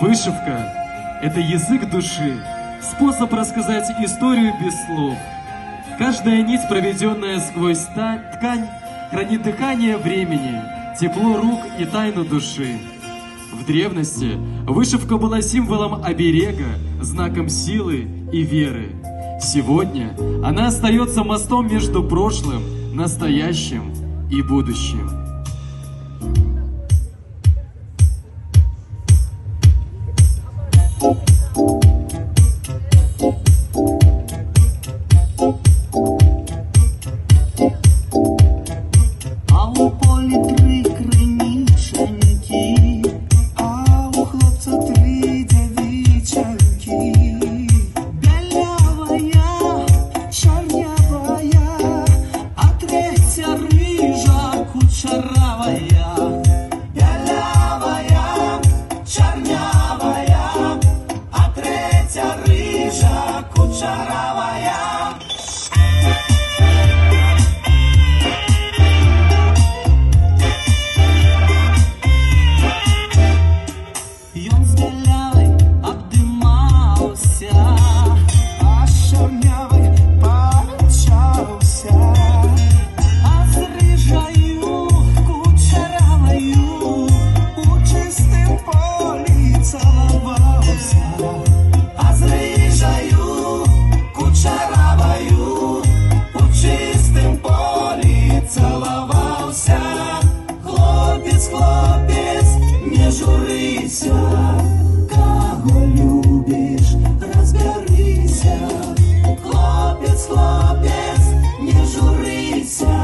Вышивка – это язык души, способ рассказать историю без слов. Каждая нить, проведенная сквозь ткань, хранит дыхание времени, тепло рук и тайну души. В древности вышивка была символом оберега, знаком силы и веры. Сегодня она остается мостом между прошлым, настоящим и будущим. Кого любишь, разберися. Хлопец, хлопец, не журися.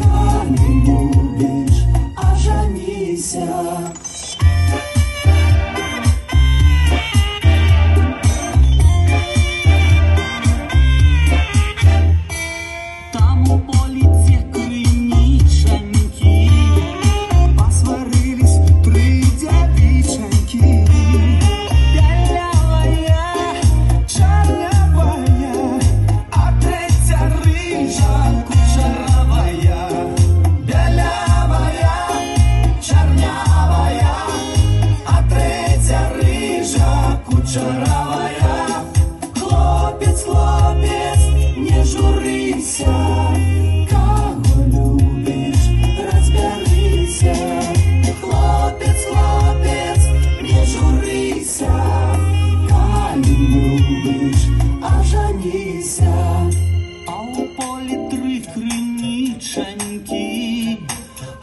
Кого любишь, оженися. Там у полі ці криниченьки посварились три девиченьки. Белявая, чернявая, а третья рыжа кучерявая. Белявая, чернявая, а третья рыжа кучерявая. Хлопец, хлопец, не журися. Кого любишь, разберися. Хлопец, хлопец, не журися. Кого любишь, оженися. А у полі три криниченьки,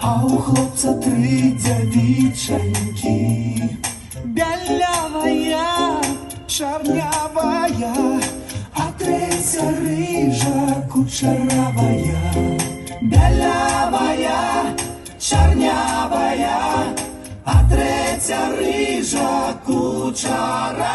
а у хлопця три девиченьки. Белявая, чернявая, а третья рыжа кучерявая. Белявая, чернявая, а третья рыжа кучерявая.